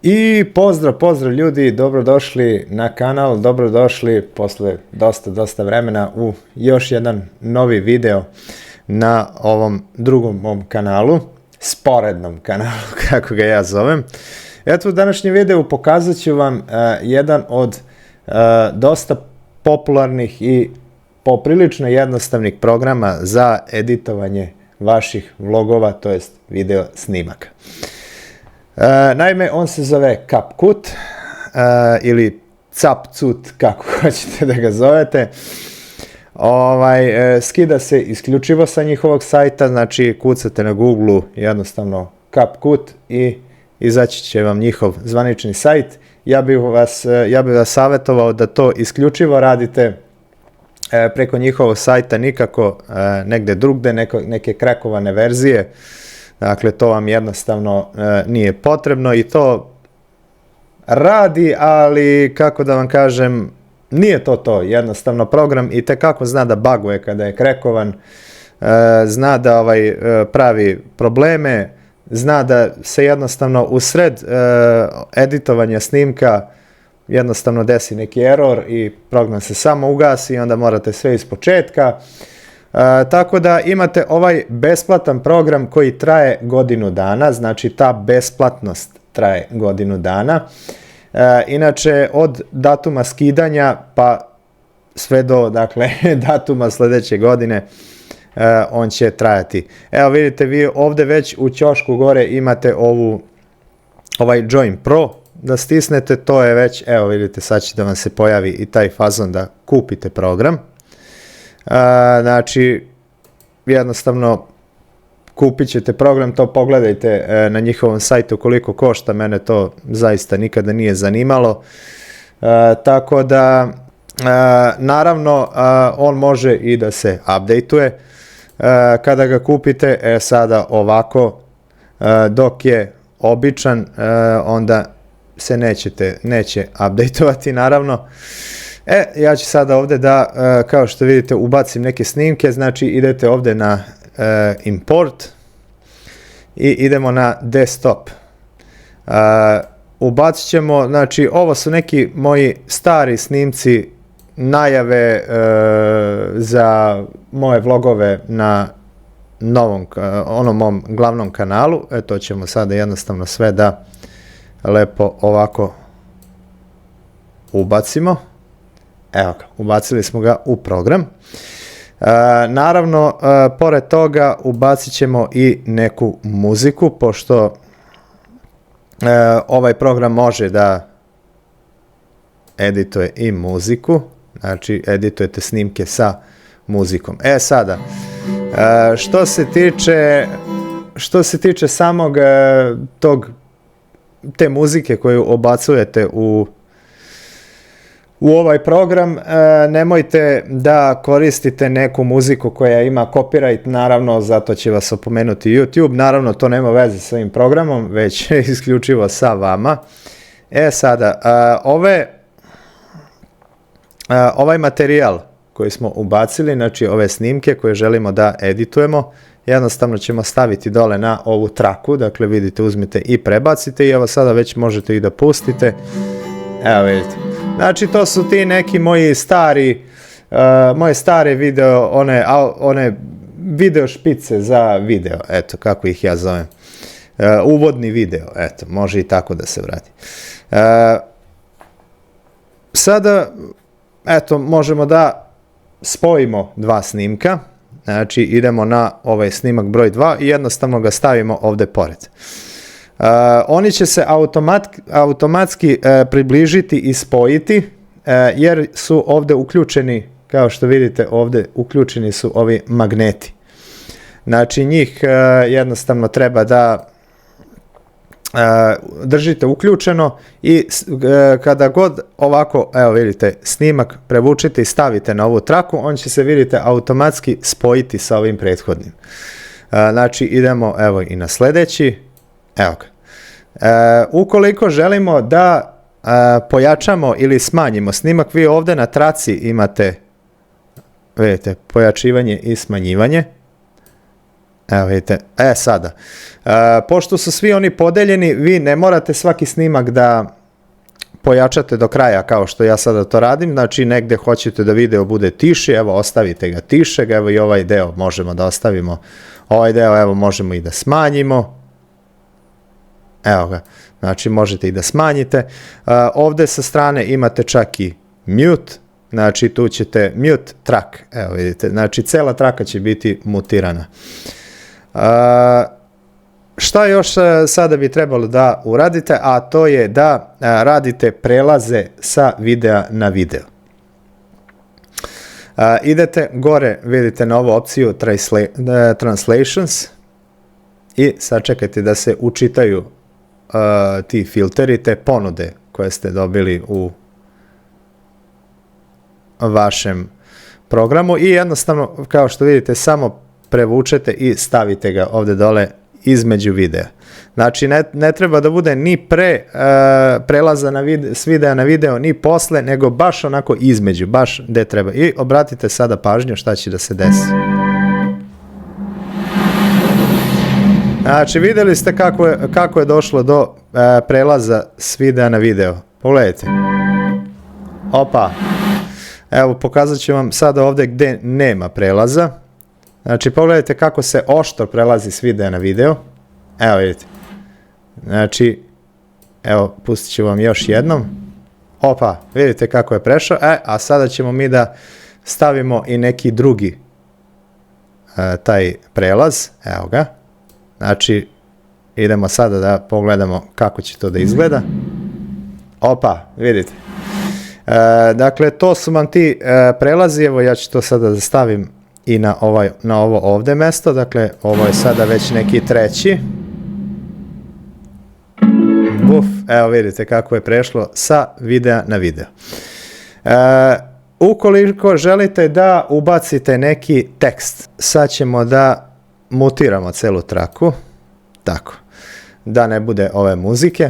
I pozdrav ljudi, dobrodošli na kanal, dobrodošli posle dosta vremena u još jedan novi video na ovom drugom mom kanalu, sporednom kanalu kako ga ja zovem. Eto, u današnjem videu pokazat ću vam jedan od dosta popularnih i poprilično jednostavnih programa za editovanje vaših vlogova, to jest video snimaka. Naime, on se zove CapCut ili CapCut, kako hoćete da ga zovete. Skida se isključivo sa njihovog sajta, znači kucate na Google jednostavno CapCut i izaći će vam njihov zvanični sajt. Ja bih vas savjetovao da to isključivo radite preko njihovog sajta, nikako negde drugde, neke krakovane verzije. Dakle, to vam jednostavno nije potrebno i to radi, ali kako da vam kažem, nije to. Jednostavno program i tekako zna da baguje kada je krekovan, zna da pravi probleme, zna da se jednostavno usred editovanja snimka jednostavno desi neki error i program se samo ugasi i onda morate sve iz početka. Tako da imate ovaj besplatan program koji traje godinu dana, znači ta besplatnost traje godinu dana. Inače, od datuma skidanja pa sve do datuma sledeće godine on će trajati. Evo vidite, vi ovde već u ćošku gore imate ovaj Join Pro, da stisnete, to je već, evo vidite, sad će da vam se pojavi i taj fazon da kupite program. Znači, jednostavno kupit ćete program, to pogledajte na njihovom sajtu koliko košta, mene to zaista nikada nije zanimalo. Tako da, naravno, on može i da se updateuje kada ga kupite. Sada ovako, dok je običan, onda se neće updateovati, naravno. Ja ću sada ovde da, kao što vidite, ubacim neke snimke, znači idete ovde na import i idemo na desktop. Ubacit ćemo, znači ovo su neki moji stari snimci, najave za moje vlogove na onom mom glavnom kanalu. To ćemo sada jednostavno sve da lepo ovako ubacimo. Evo ga, ubacili smo ga u program. Naravno, pored toga ubacit ćemo i neku muziku, pošto ovaj program može da edituje i muziku, znači editujete snimke sa muzikom. Sada, što se tiče samog te muzike koju obacujete u ovaj program, nemojte da koristite neku muziku koja ima copyright, naravno, zato će vas opomenuti YouTube, naravno to nema veze sa ovim programom, već isključivo sa vama. Sada, ovaj materijal koji smo ubacili, znači ove snimke koje želimo da editujemo, jednostavno ćemo staviti dole na ovu traku, dakle vidite, uzmite i prebacite i evo sada već možete i da pustite. Evo vidite. Znači, to su ti neki moje stare video, one video špice za video, eto, kako ih ja zovem. Uvodni video, eto, može i tako da se vrati. Sada, eto, možemo da spojimo dva snimka, znači idemo na ovaj snimak broj 2 i jednostavno ga stavimo ovde pored. Oni će se automatski približiti i spojiti, jer su ovde uključeni, kao što vidite ovde, uključeni su ovi magneti. Znači, njih jednostavno treba da držite uključeno i kada god ovako, evo vidite, snimak prevučite i stavite na ovu traku, on će se, vidite, automatski spojiti sa ovim prethodnim. Znači, idemo, evo, i na sledeći. Evo ga. Ukoliko želimo da pojačamo ili smanjimo snimak, vi ovde na traci imate, vidite, pojačivanje i smanjivanje. Evo vidite, sada. Pošto su svi oni podeljeni, vi ne morate svaki snimak da pojačate do kraja kao što ja sada to radim, znači negde hoćete da video bude tiši, evo ostavite ga tišeg, evo i ovaj deo možemo da ostavimo, ovaj deo evo možemo i da smanjimo, evo ga, znači možete i da smanjite, ovde sa strane imate čak i mute, znači tu ćete mute track, evo vidite, znači cela traka će biti mutirana. Šta još sada bi trebalo da uradite, a to je da radite prelaze sa videa na video. Idete gore, vidite na ovu opciju Translations i sačekajte da se učitaju ti filteri, te ponude koje ste dobili u vašem programu i jednostavno, kao što vidite, samo prevučete i stavite ga ovde dole između videa. Znači ne treba da bude ni prelaza s videa na video, ni posle, nego baš onako između, baš gde treba. I obratite sada pažnju šta će da se desi. Znači videli ste kako je došlo do prelaza s videa na video. Pogledajte. Opa. Evo pokazat ću vam sada ovde gde nema prelaza. Znači pogledajte kako se oštro prelazi s videa na video. Evo vidite. Znači, evo pustit ću vam još jednom. Opa, vidite kako je prešao. A sada ćemo mi da stavimo i neki drugi taj prelaz. Evo ga. Znači, idemo sada da pogledamo kako će to da izgleda. Opa, vidite. Dakle, to su vam ti prelazi. Evo ja ću to sada da stavim i na ovo ovde mesto, dakle ovo je sada već neki treći. Buf, evo vidite kako je prešlo sa videa na video. Ukoliko želite da ubacite neki tekst, sad ćemo da mutiramo celu traku, tako, da ne bude ove muzike.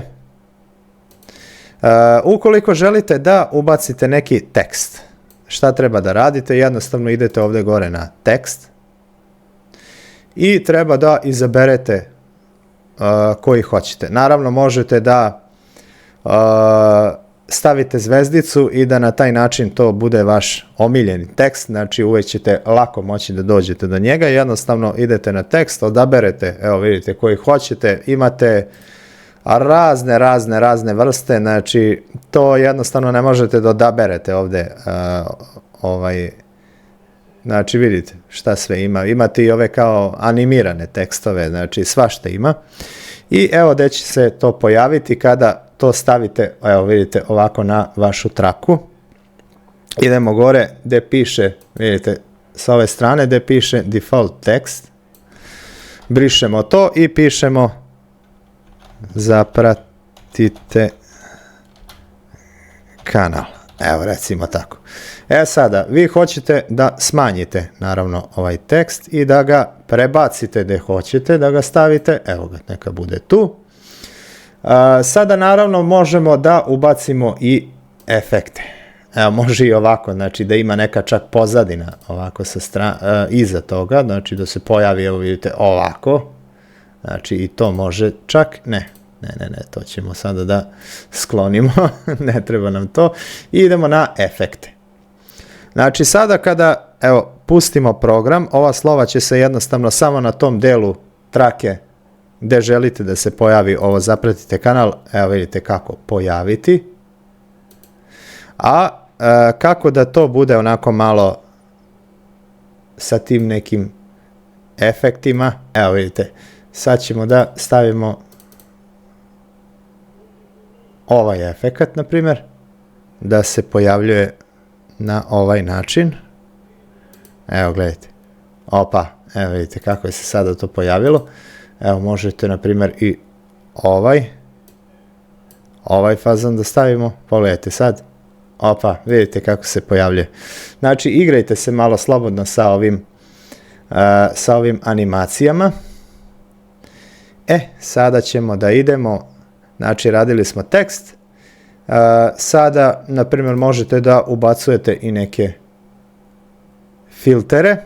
Ukoliko želite da ubacite neki tekst, šta treba da radite? Jednostavno idete ovde gore na tekst i treba da izaberete koji hoćete. Naravno možete da stavite zvezdicu i da na taj način to bude vaš omiljeni tekst, znači uvek ćete lako moći da dođete do njega. Jednostavno idete na tekst, odaberete, evo vidite koji hoćete, imate razne vrste, znači to jednostavno ne možete da odaberete ovde, znači vidite šta sve ima, imate i ove kao animirane tekstove, znači svašta ima i evo gde će se to pojaviti kada to stavite, evo vidite ovako na vašu traku, idemo gore gde piše, vidite sa ove strane gde piše default text, brišemo to i pišemo zapratite kanal. Evo recimo tako. Sada, vi hoćete da smanjite naravno ovaj tekst i da ga prebacite gde hoćete da ga stavite. Evo ga, neka bude tu. Sada naravno možemo da ubacimo i efekte. Evo može i ovako, znači da ima neka čak pozadina ovako iza toga, znači da se pojavi, evo vidite, ovako. Znači i to može čak, ne, to ćemo sada da sklonimo, ne treba nam to. I idemo na efekte. Znači sada kada, evo, pustimo program, ova slova će se jednostavno samo na tom delu trake gde želite da se pojavi ovo zapratite kanal, evo vidite kako pojaviti. A kako da to bude onako malo sa tim nekim efektima, evo vidite, sad ćemo da stavimo ovaj efekat, na primjer, da se pojavljuje na ovaj način. Evo, gledajte. Opa, evo vidite kako je se sada to pojavilo. Evo, možete, na primjer, i ovaj fazon da stavimo. Pogledajte sad. Opa, vidite kako se pojavljuje. Znači, igrajte se malo slobodno sa ovim animacijama. Sada ćemo da idemo, znači radili smo tekst, sada, na primjer, možete da ubacujete i neke filtere,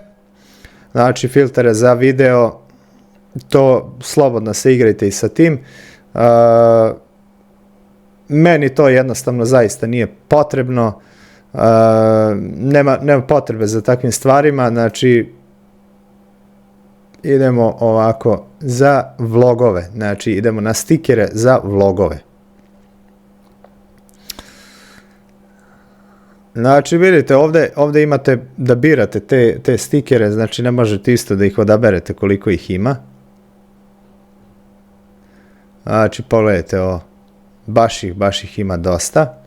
znači filtere za video, to slobodno se igrajte i sa tim. Meni to jednostavno zaista nije potrebno, nema potrebe za takvim stvarima, znači idemo ovako za vlogove, znači idemo na stikere za vlogove. Znači vidite, ovdje imate da birate te stikere, znači ne možete isto da ih odaberete koliko ih ima. Znači pogledajte ovo, baš ih ima dosta.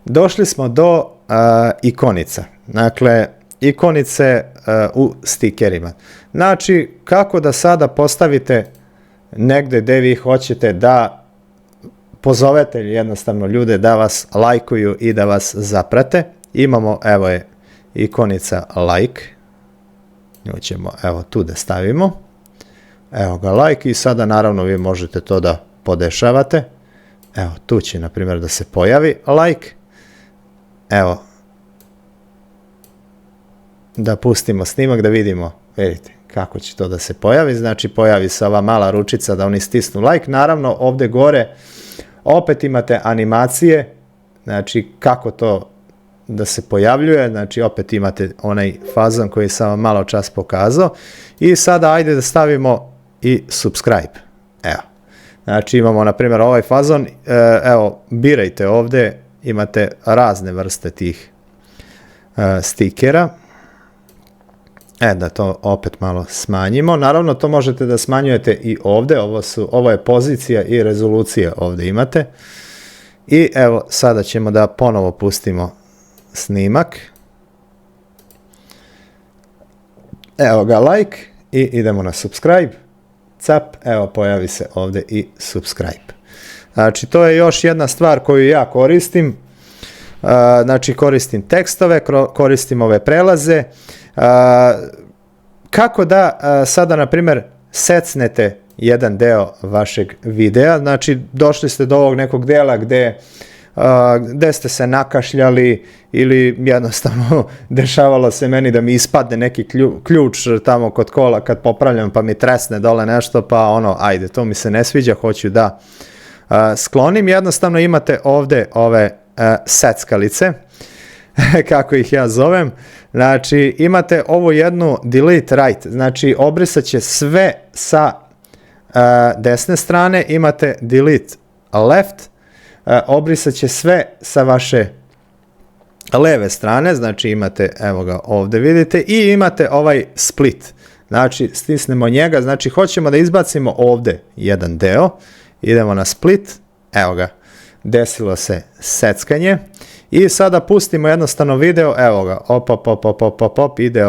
Došli smo do ikonica, dakle ikonice u stikerima. Znači kako da sada postavite negde gde vi hoćete da pozovete jednostavno ljude da vas lajkuju i da vas zaprate. Imamo, evo je ikonica like, nju ćemo evo tu da stavimo, evo ga like i sada naravno vi možete to da podešavate. Evo, tu će, na primjer, da se pojavi like. Evo, da pustimo snimak, da vidimo, vidite, kako će to da se pojavi. Znači, pojavi se ova mala ručica da oni stisnu like. Naravno, ovdje gore opet imate animacije, znači, kako to da se pojavljuje. Znači, opet imate onaj fazon koji sam vam malo čas pokazao. I sada, ajde da stavimo i subscribe. Evo. Znači imamo na primjer ovaj fazon, evo birajte ovdje, imate razne vrste tih stikera. Da to opet malo smanjimo, naravno to možete da smanjujete i ovdje, ovo je pozicija i rezolucija ovdje imate. I evo sada ćemo da ponovo pustimo snimak. Evo ga like i idemo na subscribe. Cap, evo pojavi se ovdje i subscribe. Znači to je još jedna stvar koju ja koristim. Znači koristim tekstove, koristim ove prelaze. Kako da sada na primjer secnete jedan deo vašeg videa, znači došli ste do ovog nekog dela gde ste se nakašljali ili jednostavno dešavalo se meni da mi ispadne neki ključ tamo kod kola kad popravljam pa mi tresne dole nešto pa ono ajde to mi se ne sviđa, hoću da sklonim. Jednostavno imate ovdje ove seckalice kako ih ja zovem, znači imate ovu jednu delete right, znači obrisat će sve sa desne strane, imate delete left, obrisat će sve sa vaše leve strane, znači imate, evo ga ovdje vidite, i imate ovaj split, znači stisnemo njega, znači hoćemo da izbacimo ovdje jedan deo, idemo na split, evo ga, desilo se seckanje i sada pustimo jednostavno video, evo ga, op, ide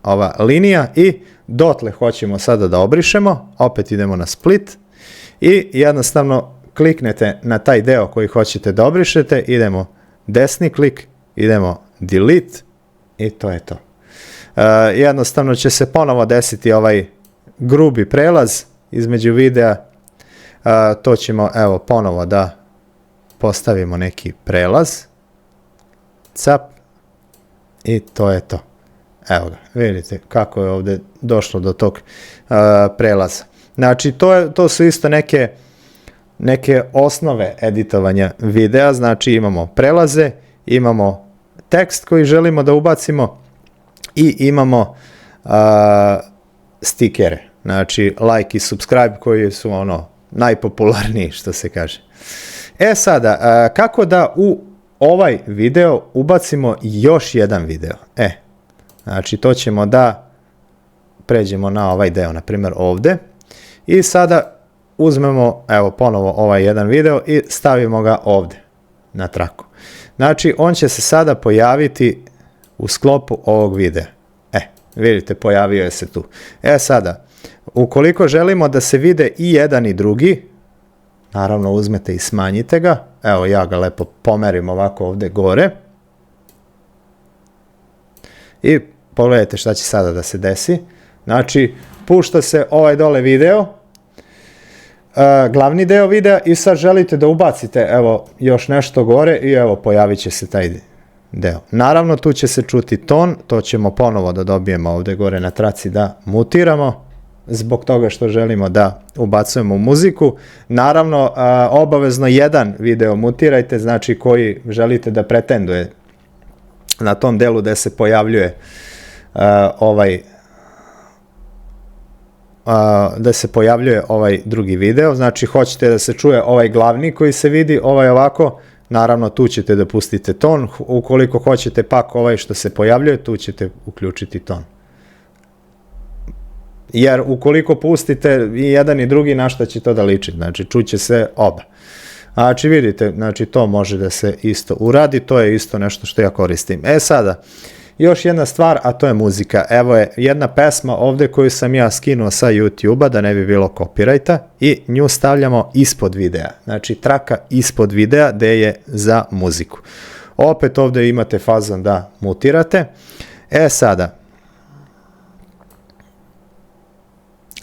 ova linija i dotle hoćemo sada da obrišemo, opet idemo na split i jednostavno kliknete na taj deo koji hoćete da obrišete, idemo desni klik, idemo delete i to je to. Jednostavno će se ponovo desiti ovaj grubi prelaz između videa, to ćemo evo ponovo da postavimo neki prelaz, cap i to je to. Evo ga, vidite kako je ovdje došlo do tog prelaza. Znači to su isto neke osnove editovanja videa, znači imamo prelaze, imamo tekst koji želimo da ubacimo i imamo stikere, znači like i subscribe koji su ono najpopularniji što se kaže. Sada, kako da u ovaj video ubacimo još jedan video? Znači to ćemo da pređemo na ovaj deo, na primjer ovdje, i sada uzmemo, evo ponovo ovaj jedan video i stavimo ga ovdje na traku. Znači on će se sada pojaviti u sklopu ovog videa. Vidite, pojavio je se tu. Sada, ukoliko želimo da se vide i jedan i drugi, naravno uzmete i smanjite ga. Evo ja ga lepo pomerim ovako ovdje gore. I pogledajte šta će sada da se desi. Znači, pušta se ovaj dole video. glavni deo videa i sad želite da ubacite evo još nešto gore i evo pojavit će se taj deo. Naravno tu će se čuti ton, to ćemo ponovo da dobijemo ovde gore na traci da mutiramo zbog toga što želimo da ubacujemo muziku. Naravno obavezno jedan video mutirajte, znači koji želite da pretenduje na tom delu gde se pojavljuje ovaj drugi video, znači hoćete da se čuje ovaj glavni koji se vidi, ovaj ovako, naravno tu ćete da pustite ton, ukoliko hoćete pak ovaj što se pojavljuje, tu ćete uključiti ton. Jer ukoliko pustite i jedan i drugi, na šta će to da liči, znači čuće se oba. Znači vidite, znači to može da se isto uradi, to je isto nešto što ja koristim. Sada, još jedna stvar, a to je muzika. Evo je jedna pesma ovde koju sam ja skinuo sa YouTube-a da ne bi bilo kopirajta i nju stavljamo ispod videa. Znači traka ispod videa gde je za muziku. Opet ovde imate fazon da mutirate.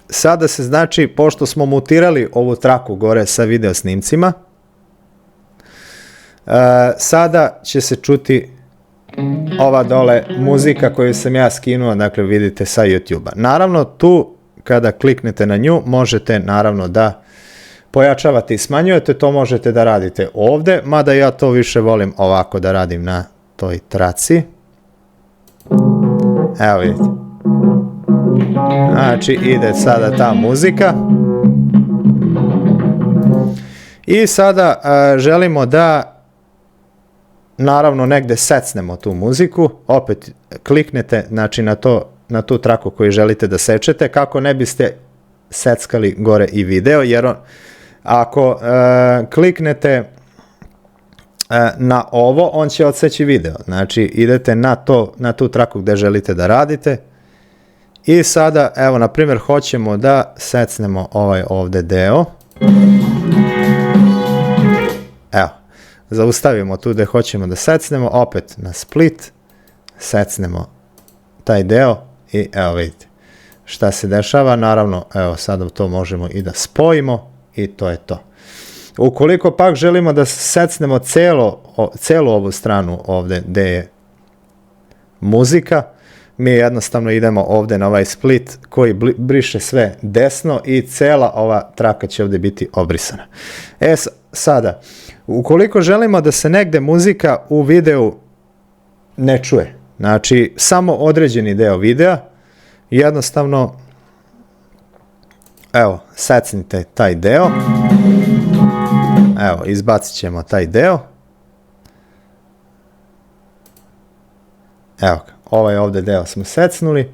Sada se znači, pošto smo mutirali ovu traku gore sa video snimcima, sada će se čuti ova dole muzika koju sam ja skinuo, dakle vidite sa YouTube-a. Naravno tu kada kliknete na nju možete naravno da pojačavate i smanjujete, to možete da radite ovde, mada ja to više volim ovako da radim na toj traci. Evo vidite. Znači ide sada ta muzika. I sada želimo da naravno negde secnemo tu muziku, opet kliknete znači na tu traku koju želite da sečete, kako ne biste seckali gore i video, jer ako kliknete na ovo, on će odseći video, znači idete na tu traku gde želite da radite i sada evo na primjer hoćemo da secnemo ovaj ovde deo, evo. Zaustavimo tu gde hoćemo da secnemo, opet na split, secnemo taj deo i evo vidite šta se dešava, naravno evo sada to možemo i da spojimo i to je to. Ukoliko pak želimo da secnemo celu ovu stranu ovde gde je muzika, mi jednostavno idemo ovde na ovaj split koji briše sve desno i cela ova traka će ovde biti obrisana. Sada, ukoliko želimo da se negde muzika u videu ne čuje, znači samo određeni deo videa, jednostavno, evo, secnite taj deo, evo, izbacit ćemo taj deo, evo ga, ovaj ovde deo smo secnuli,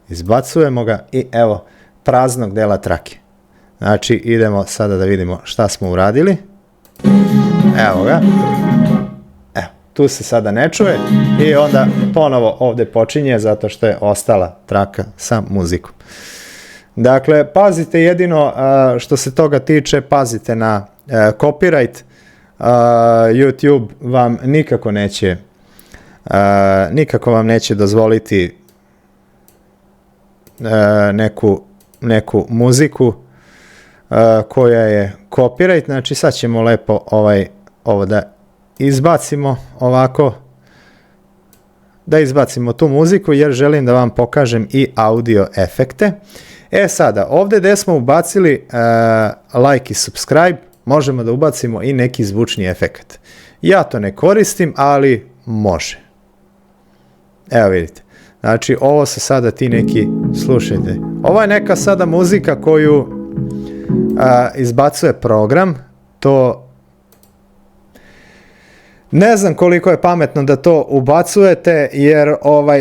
izbacujemo ga i evo, praznog dela trake. Znači, idemo sada da vidimo šta smo uradili. Evo ga. Evo, tu se sada ne čuje i onda ponovo ovde počinje zato što je ostala traka sa muzikom. Dakle, pazite jedino što se toga tiče, pazite na copyright. YouTube vam nikako vam neće dozvoliti neku muziku koja je copyright, znači sad ćemo lepo ovo da izbacimo ovako, da izbacimo tu muziku jer želim da vam pokažem i audio efekte. Sada, ovde gde smo ubacili like i subscribe, možemo da ubacimo i neki zvučni efekt. Ja to ne koristim, ali može. Evo vidite, znači ovo su sada ti neki, slušajte, ovo je neka sada muzika koju izbacuje program, to ne znam koliko je pametno da to ubacujete, jer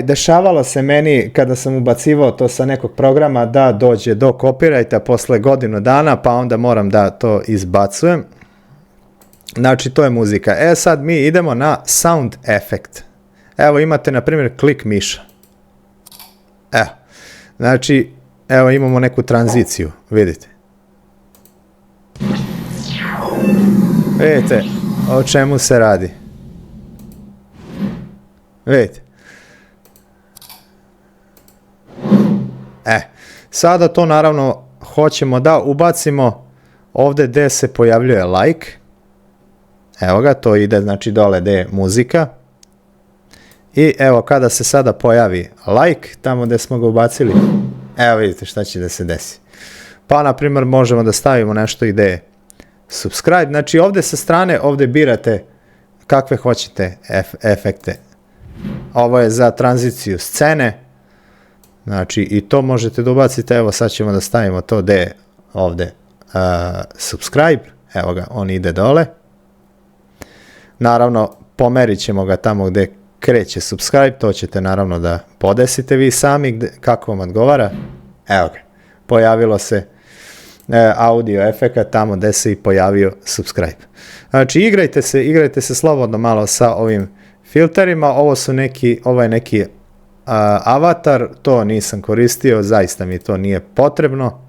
dešavalo se meni kada sam ubacivao to sa nekog programa da dođe do copyrighta posle godinu dana, pa onda moram da to izbacujem. Znači to je muzika. Sad mi idemo na sound effect. Evo imate na primjer klik miša. Evo, znači evo imamo neku tranziciju, vidite. Vidite o čemu se radi. Vidite. Sada to naravno hoćemo da ubacimo ovdje gdje se pojavljuje like, evo ga, to ide znači dole gdje je muzika, i evo kada se sada pojavi like, tamo gdje smo ga ubacili, evo vidite šta će da se desi. Pa na primjer možemo da stavimo nešto gdje je subscribe, znači ovdje sa strane, ovdje birate kakve hoćete efekte. Ovo je za tranziciju scene, znači i to možete da ubacite, evo sad ćemo da stavimo to gdje je ovdje subscribe, evo ga, on ide dole. Naravno, pomerit ćemo ga tamo gdje kreće subscribe, to ćete naravno da podesite vi sami kako vam odgovara. Evo ga, pojavilo se audio efekat tamo gdje se i pojavio subscribe. Znači igrajte se slobodno malo sa ovim filterima, ovo je neki avatar, to nisam koristio, zaista mi to nije potrebno.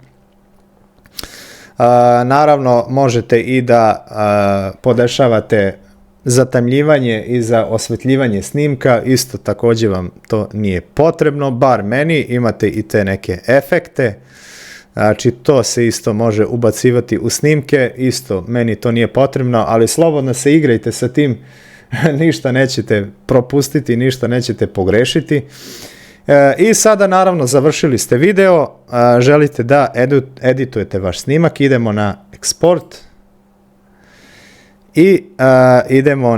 Naravno možete i da podešavate zatamljivanje i za osvetljivanje snimka, isto također vam to nije potrebno, bar meni, imate i te neke efekte, znači to se isto može ubacivati u snimke, isto meni to nije potrebno, ali slobodno se igrajte sa tim, ništa nećete propustiti, ništa nećete pogrešiti. I sada naravno završili ste video, želite da editujete vaš snimak, idemo na export i idemo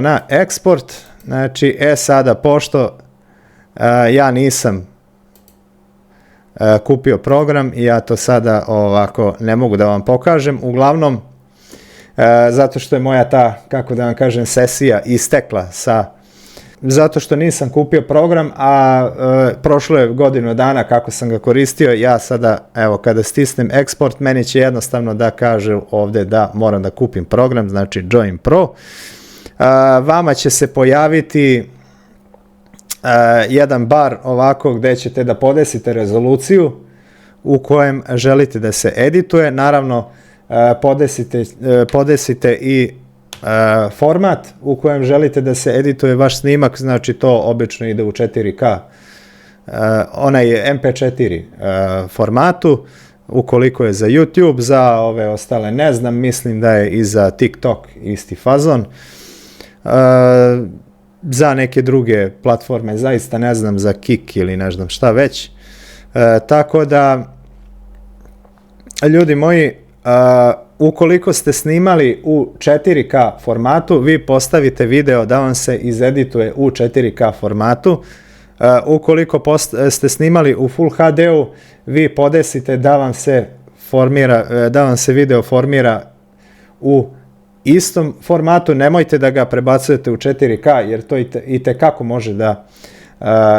na export. Znači sada pošto ja nisam kupio program i ja to sada ovako ne mogu da vam pokažem, uglavnom zato što je moja ta, kako da vam kažem, sesija istekla zato što nisam kupio program, a prošlo je godinu dana kako sam ga koristio. Ja sada, evo, kada stisnem export, meni će jednostavno da kaže ovdje da moram da kupim program, znači Join Pro. Vama će se pojaviti jedan bar ovako gdje ćete da podesite rezoluciju u kojem želite da se edituje. Naravno, podesite i format u kojem želite da se edituje vaš snimak, znači to obično ide u 4K, onaj MP4 formatu, ukoliko je za YouTube, za ove ostale ne znam, mislim da je i za TikTok isti fazon, za neke druge platforme zaista ne znam, za Kik ili ne znam šta već, tako da ljudi moji, ukoliko ste snimali u 4K formatu, vi postavite video da vam se izedituje u 4K formatu. Ukoliko ste snimali u Full HD-u, vi podesite da vam se video formira u istom formatu. Nemojte da ga prebacujete u 4K, jer to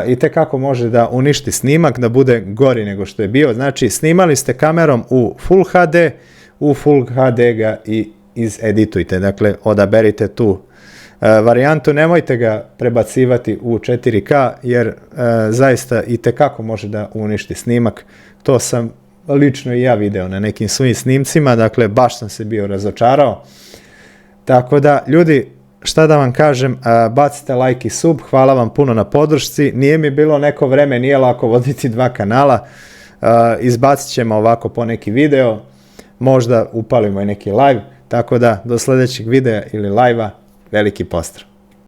itekako može da uništi snimak, da bude gori nego što je bio. Znači, snimali ste kamerom u Full HD, u Full HD ga i izeditujte. Dakle, odaberite tu varijantu, nemojte ga prebacivati u 4K, jer zaista itekako može da uništi snimak. To sam lično i ja video na nekim svojim snimcima, dakle, baš sam se bio razočarao. Tako da, ljudi, šta da vam kažem, bacite like i sub, hvala vam puno na podršci, nije mi bilo neko vreme, nije lako voditi dva kanala, izbacit ćemo ovako po neki video, možda upalimo i neki live, tako da do sljedećeg videa ili live-a, veliki pozdrav.